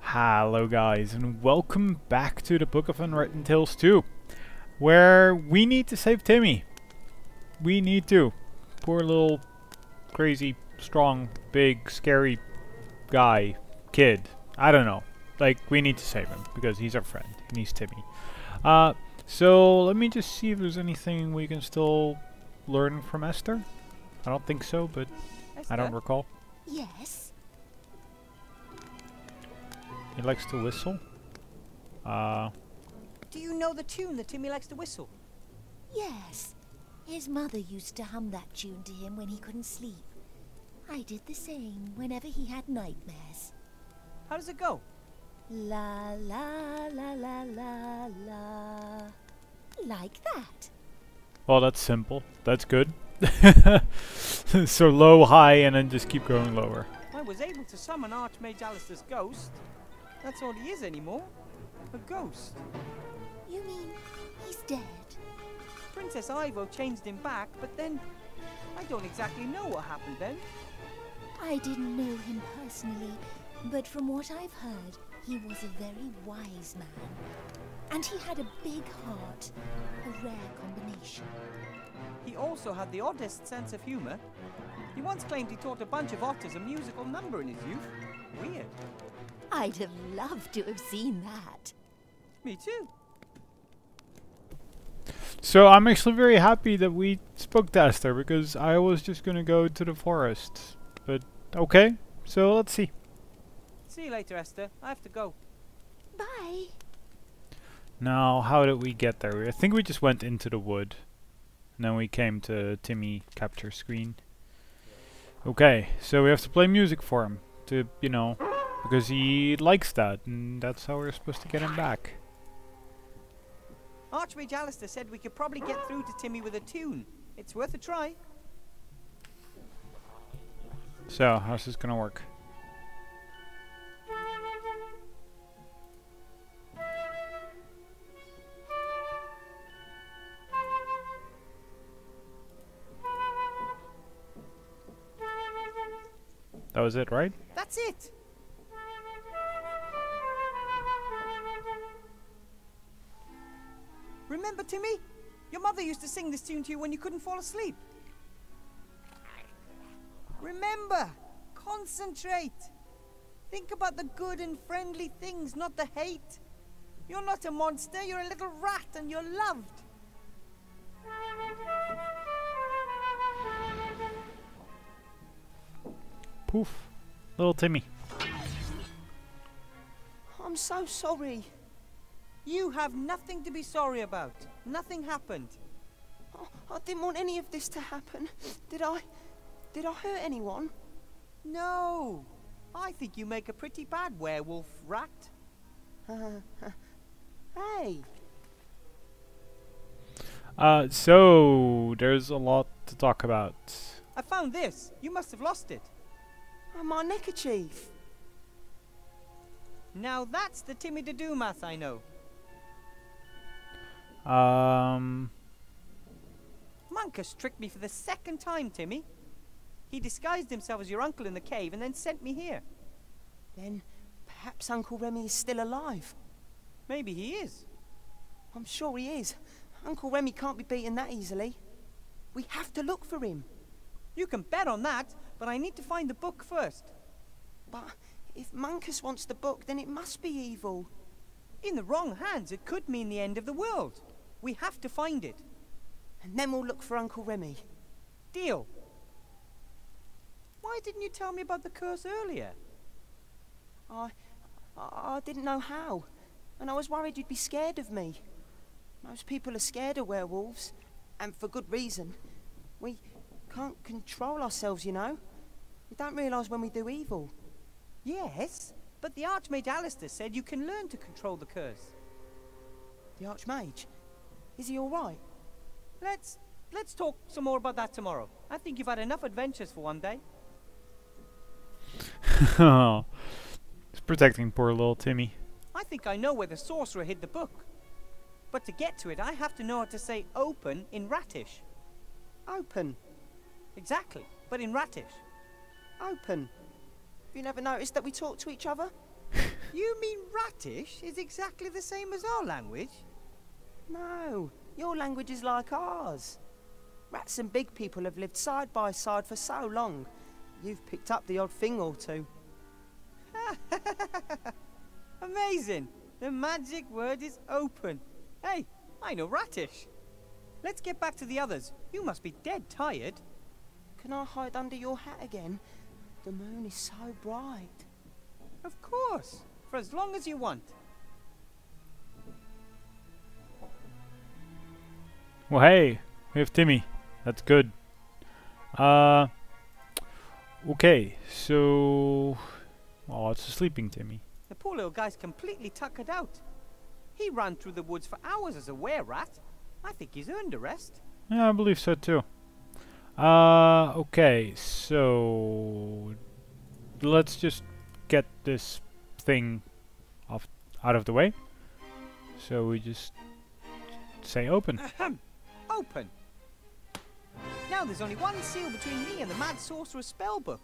Hello guys, and welcome back to the Book of Unwritten Tales 2, where we need to save Timmy. We need to. Poor little crazy, strong, big, scary guy, kid. I don't know. Like, we need to save him, because he's our friend, and he's Timmy. So let me just see if there's anything we can still learn from Esther. I don't think so, but Esther? I don't recall. Yes? He likes to whistle. Do you know the tune that Timmy likes to whistle? Yes. His mother used to hum that tune to him when he couldn't sleep. I did the same whenever he had nightmares. How does it go? La la la la la la. Like that. Well, that's simple. That's good. So low, high, and then just keep going lower. I was able to summon Archmage Alistair's ghost. That's all he is anymore. A ghost. You mean he's dead? Princess Ivo changed him back, but then I don't exactly know what happened then. I didn't know him personally, but from what I've heard, he was a very wise man. And he had a big heart, a rare combination. He also had the oddest sense of humor. He once claimed he taught a bunch of otters a musical number in his youth. Weird. I'd have loved to have seen that. Me too. So I'm actually very happy that we spoke to Esther, because I was just gonna go to the forest. But okay, so let's see. See you later, Esther. I have to go. Bye. Now, how did we get there? I think we just went into the wood. And then we came to Timmy capture screen. Okay, so we have to play music for him. To, you know, because he likes that. And that's how we're supposed to get him back. Archmage Alistair said we could probably get through to Timmy with a tune. It's worth a try. So, how's this gonna work? That was it, right? That's it. Remember, Timmy? Your mother used to sing this tune to you when you couldn't fall asleep. Remember, concentrate. Think about the good and friendly things, not the hate. You're not a monster, you're a little rat and you're loved. Poof. Little Timmy. I'm so sorry. You have nothing to be sorry about. Nothing happened. Oh, I didn't want any of this to happen. Did I? Did I hurt anyone? No. I think you make a pretty bad werewolf rat. Hey. So there's a lot to talk about. I found this. You must have lost it. Oh, my neckerchief. Now that's the Timmy to do math I know. Munkus tricked me for the second time, Timmy. He disguised himself as your uncle in the cave and then sent me here. Then perhaps Uncle Remy is still alive. Maybe he is. I'm sure he is. Uncle Remy can't be beaten that easily. We have to look for him. You can bet on that, but I need to find the book first. But if Munkus wants the book, then it must be evil. In the wrong hands, it could mean the end of the world. We have to find it. And then we'll look for Uncle Remy. Deal. Why didn't you tell me about the curse earlier? I didn't know how. And I was worried you'd be scared of me. Most people are scared of werewolves. And for good reason. We can't control ourselves, you know. We don't realise when we do evil. Yes, but the Archmage Alistair said you can learn to control the curse. The Archmage? Is he alright? Let's talk some more about that tomorrow. I think you've had enough adventures for one day. Oh, he's protecting poor little Timmy. I think I know where the sorcerer hid the book. But to get to it, I have to know how to say open in Ratish. Open? Exactly, but in Ratish. Open? Have you never noticed that we talk to each other? You mean Ratish is exactly the same as our language? No, your language is like ours. Rats and big people have lived side by side for so long. You've picked up the odd thing or two. Amazing! The magic word is open. Hey, I know Ratish. Let's get back to the others. You must be dead tired. Can I hide under your hat again? The moon is so bright. Of course, for as long as you want. Well, hey, we have Timmy. That's good. Okay, so... Oh, it's a sleeping Timmy. The poor little guy's completely tuckered out. He ran through the woods for hours as a were-rat. I think he's earned a rest. Yeah, I believe so too. Okay, so... Let's just get this thing out of the way. So we just say open. Ahem. Open. Now there's only one seal between me and the Mad Sorcerer's spellbook.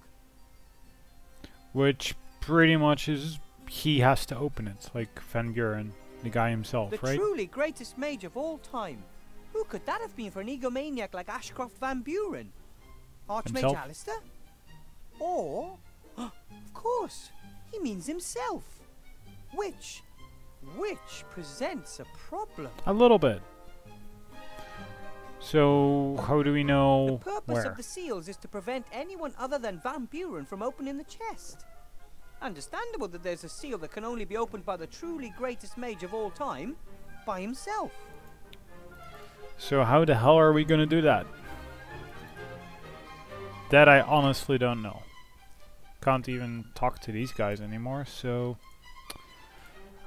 Which pretty much is he has to open it, like Van Buren, the guy himself, The right? truly greatest mage of all time. Who could that have been for an egomaniac like Ashcroft Van Buren? Archmage Himself? Alistair? Or, of course, he means himself. Which presents a problem. A little bit. So, how do we The know purpose where? of the seals is to prevent anyone other than Van Buren from opening the chest. Understandable that there's a seal that can only be opened by the truly greatest mage of all time, by himself. So how the hell are we gonna do that? That I honestly don't know. Can't even talk to these guys anymore, so...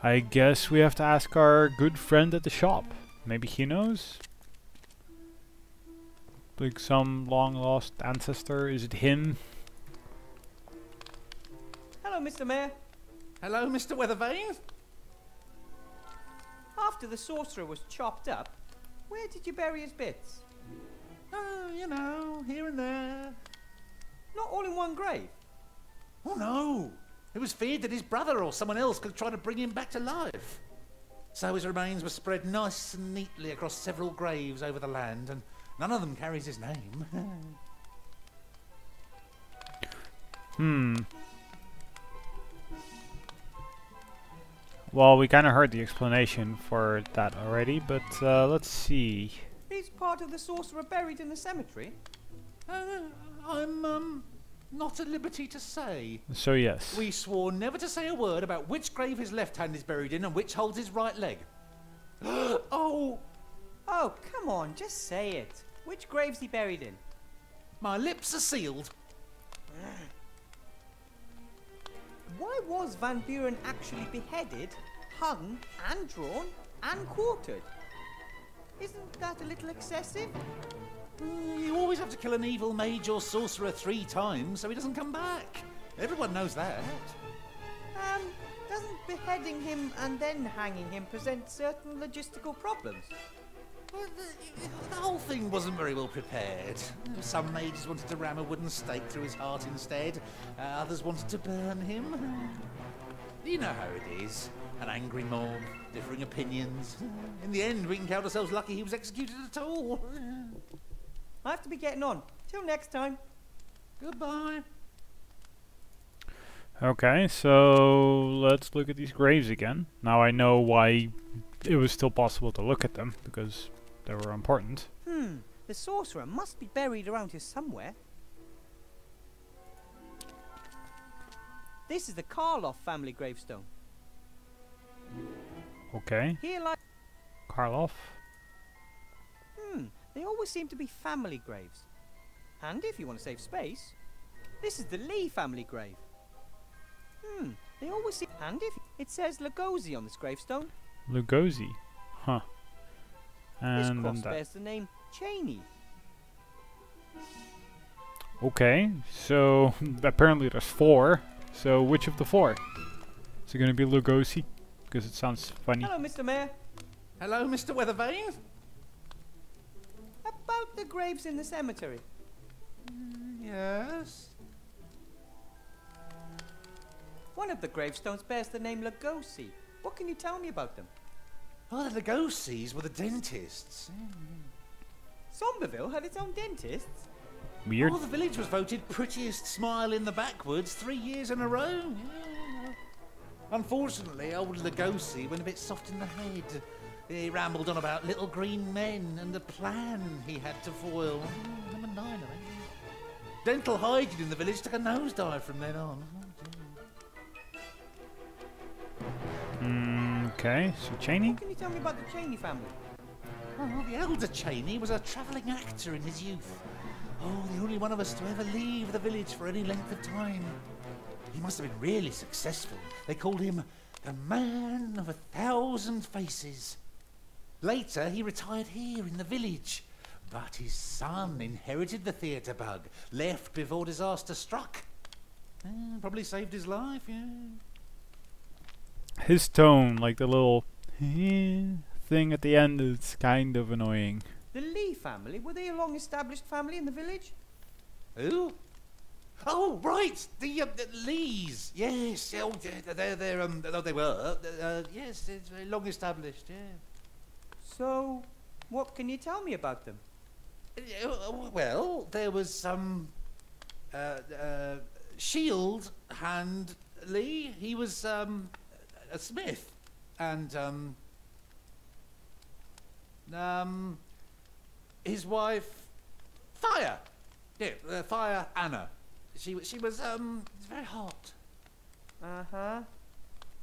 I guess we have to ask our good friend at the shop. Maybe he knows? Like some long lost ancestor, is it him? Hello, Mr. Mayor. Hello, Mr. Weathervane? After the sorcerer was chopped up, where did you bury his bits? Oh, you know, here and there. Not all in one grave. Oh, no. It was feared that his brother or someone else could try to bring him back to life. So his remains were spread nice and neatly across several graves over the land, and none of them carries his name. Well, we kinda heard the explanation for that already, but let's see. Is part of the sorcerer buried in the cemetery? I'm not at liberty to say. So yes. We swore never to say a word about which grave his left hand is buried in and which holds his right leg. Oh! Oh, come on, just say it. Which grave's he buried in? My lips are sealed. Why was Van Buren actually beheaded, hung, and drawn, and quartered? Isn't that a little excessive? You always have to kill an evil mage or sorcerer 3 times so he doesn't come back. Everyone knows that. Doesn't beheading him and then hanging him present certain logistical problems? Well, the whole thing wasn't very well prepared. Some mages wanted to ram a wooden stake through his heart instead. Others wanted to burn him. You know how it is. An angry mob, differing opinions. In the end, we can count ourselves lucky he was executed at all. I have to be getting on. Till next time. Goodbye. Okay, so let's look at these graves again. Now I know why it was still possible to look at them, because they were important. The sorcerer must be buried around here somewhere. This is the Karloff family gravestone. Okay, Here lie... Karloff. They always seem to be family graves. And if you want to save space, this is the Lee family grave. They always seem... And if... It says Lugosi on this gravestone. Lugosi. Huh. This And then cross that. bears the name Cheney. Okay, so apparently there's 4. So which of the 4? Is it gonna be Lugosi? Because it sounds funny. Hello, Mr. Mayor. Hello, Mr. Weathervane? About the graves in the cemetery. Yes? One of the gravestones bears the name Lugosi. What can you tell me about them? Oh, the Lugosis were the dentists. Somerville had its own dentists? Weird. Oh, the village was voted prettiest smile in the backwoods 3 years in a row. Yeah. Unfortunately, old Lugosi went a bit soft in the head. He rambled on about little green men and the plan he had to foil. Number 9, I think. Dental hygiene in the village took a nosedive from then on. Okay, so Cheney? What can you tell me about the Cheney family? Oh, the elder Cheney was a travelling actor in his youth. Oh, the only one of us to ever leave the village for any length of time. He must have been really successful. They called him the Man of 1,000 Faces. Later, he retired here in the village. But his son inherited the theatre bug, left before disaster struck. Probably saved his life, yeah. His tone, like the little thing at the end, is kind of annoying. The Lee family? Were they a long-established family in the village? Who? Oh, right, the Lees. Yes, oh, they were. Yes, it's very long established. Yeah. So, what can you tell me about them? Well, there was some Shield Hand Lee. He was a smith, and his wife Fire. Yeah, Fire Anna. She was very hot. Uh-huh.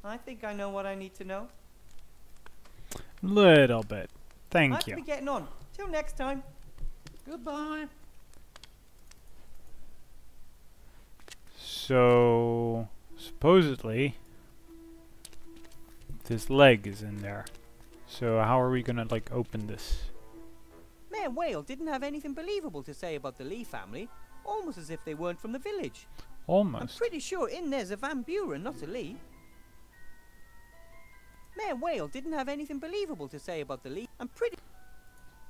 I think I know what I need to know. Little bit. I have Thank to you. be getting on. Till next time. Goodbye. So, supposedly, this leg is in there. So how are we gonna, like, open this? Mayor Whale didn't have anything believable to say about the Lee family. Almost as if they weren't from the village. I'm Almost. pretty sure in there's a Van Buren, not a Lee. Mayor Whale didn't have anything believable to say about the Lee. I'm pretty...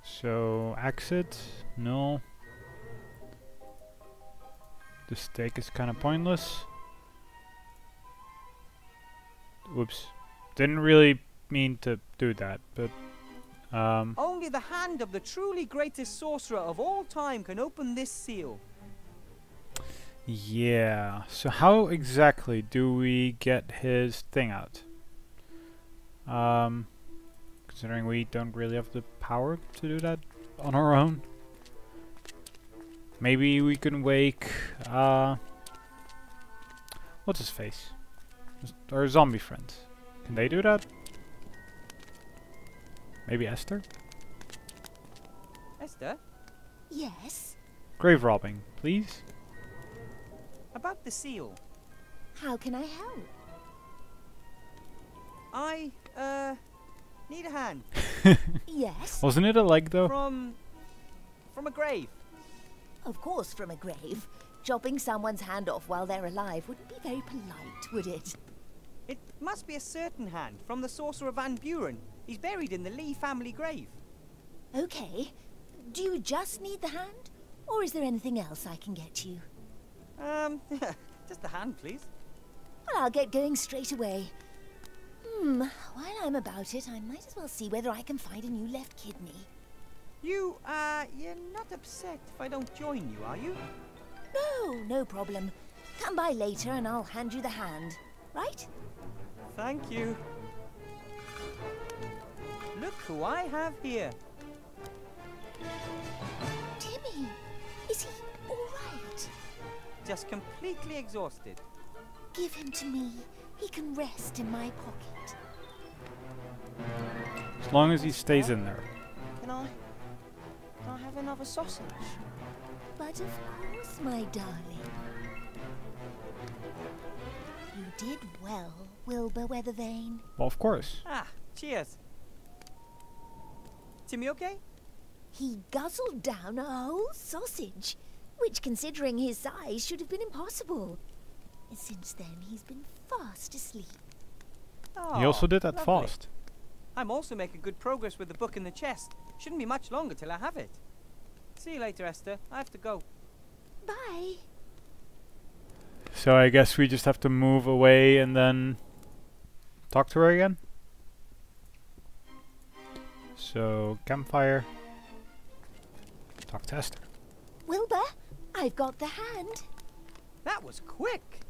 So, exit? No. The stake is kind of pointless. Whoops. Didn't really mean to do that, but... Only the hand of the truly greatest sorcerer of all time can open this seal. yeah. So how exactly do we get his thing out? Considering we don't really have the power to do that on our own. Maybe we can wake, what's his face? Our zombie friends. Can they do that? Maybe Esther? Esther, Yes? Grave robbing, please. about the seal. How can I help? I, need a hand. Yes? Wasn't it a leg though? From a grave. Of course, from a grave. Chopping someone's hand off while they're alive wouldn't be very polite, would it? It must be a certain hand from the sorcerer Van Buren. He's buried in the Lee family grave. Okay. Do you just need the hand? Or is there anything else I can get you? Just the hand, please. Well, I'll get going straight away. While I'm about it, I might as well see whether I can find a new left kidney. You're not upset if I don't join you, are you? No, no problem. Come by later and I'll hand you the hand. Right? Thank you. Look who I have here. Timmy, is he all right? Just completely exhausted. Give him to me. He can rest in my pocket. As long as he stays in there. Can I have another sausage? But of course, my darling. You did well, Wilbur Weathervane. Well, of course. Ah, cheers. Timmy okay? He guzzled down a whole sausage, which, considering his size, should have been impossible. Since then, he's been fast asleep. Oh, He also did that lovely. fast. I'm also making good progress with the book in the chest. Shouldn't be much longer till I have it. See you later, Esther. I have to go. Bye. So I guess we just have to move away and then talk to her again. So, campfire. Talk to Esther. Wilbur, I've got the hand. That was quick.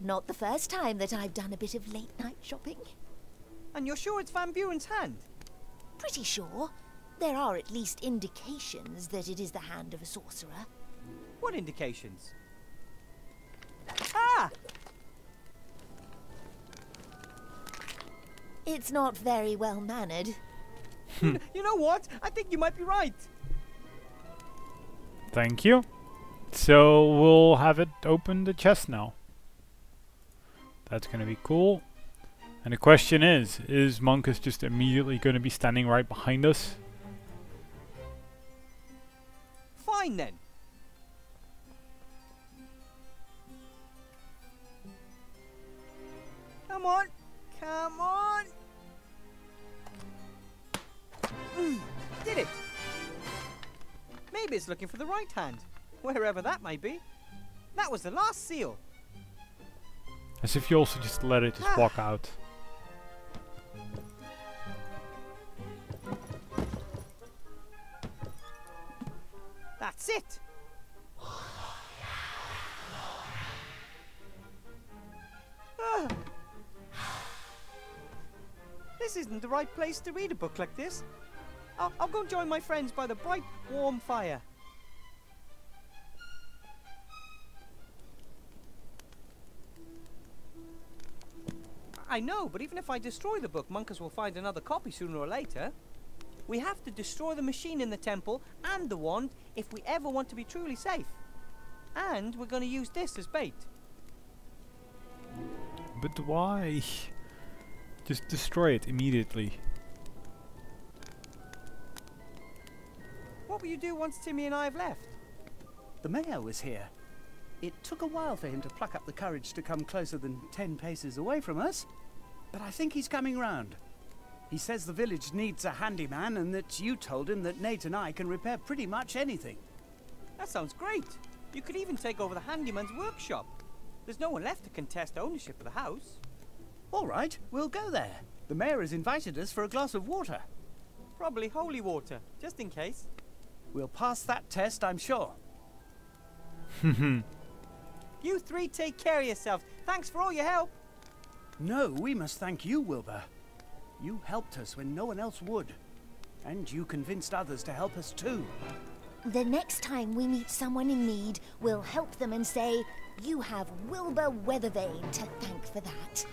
Not the first time that I've done a bit of late-night shopping. And you're sure it's Van Buren's hand? Pretty sure. There are at least indications that it is the hand of a sorcerer. What indications? Ah! It's not very well mannered. You know what? I think you might be right. Thank you. So we'll have it open the chest now. That's gonna be cool. And the question is Monkus just immediately gonna be standing right behind us? Fine then. Come on. Come on. Did it. Maybe it's looking for the right hand, wherever that may be. That was the last seal. As if you also just let it just walk out. That's it. Ah. This isn't the right place to read a book like this. I'll go join my friends by the bright, warm fire. I know, but even if I destroy the book, Monkus will find another copy sooner or later. We have to destroy the machine in the temple and the wand if we ever want to be truly safe. And we're going to use this as bait. But why? Just destroy it immediately. What will you do once Timmy and I have left? The mayor was here. It took a while for him to pluck up the courage to come closer than 10 paces away from us, but I think he's coming round. He says the village needs a handyman and that you told him that Nate and I can repair pretty much anything. That sounds great. You could even take over the handyman's workshop. There's no one left to contest ownership of the house. All right, we'll go there. The mayor has invited us for a glass of water. Probably holy water, just in case. We'll pass that test, I'm sure. You three take care of yourselves. Thanks for all your help. No, we must thank you, Wilbur. You helped us when no one else would. And you convinced others to help us too. The next time we meet someone in need, we'll help them and say, you have Wilbur Weathervane to thank for that.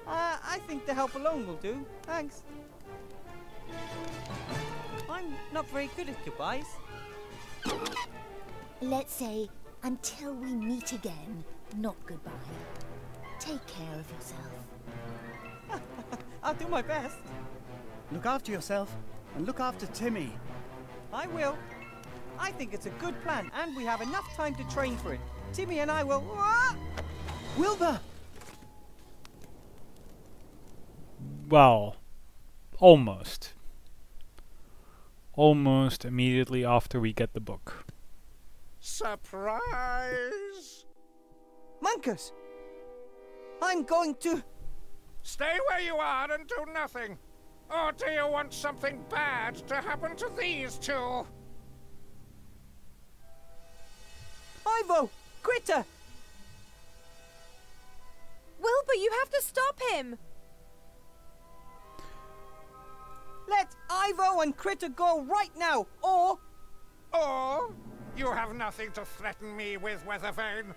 I think the help alone will do. Thanks. I'm not very good at goodbyes. Let's say, until we meet again, not goodbye. Take care of yourself. I'll do my best. Look after yourself and look after Timmy. I will. I think it's a good plan, and we have enough time to train for it. Timmy and I will... Wilbur! Well, almost. Almost immediately after we get the book. Surprise! Monkus! I'm going to... Stay where you are and do nothing. Or do you want something bad to happen to these two? Ivo! Critter! Wilbur, you have to stop him! Let Ivo and Critter go right now, or... Or you have nothing to threaten me with, Weathervane.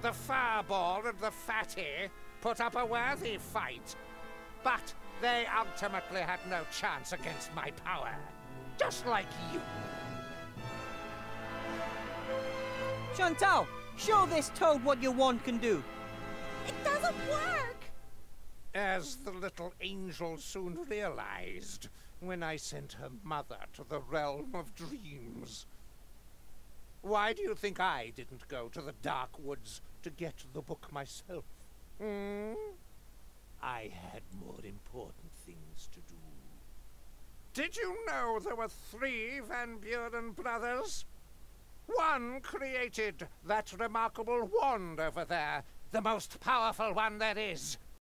The Fireball and the Fatty put up a worthy fight, but they ultimately had no chance against my power, just like you. Chantal, show this toad what your wand can do. It doesn't work! As the little angel soon realized when I sent her mother to the realm of dreams. Why do you think I didn't go to the dark woods to get the book myself? I had more important things to do. Did you know there were 3 Van Buren brothers? One created that remarkable wand over there, the most powerful one there is.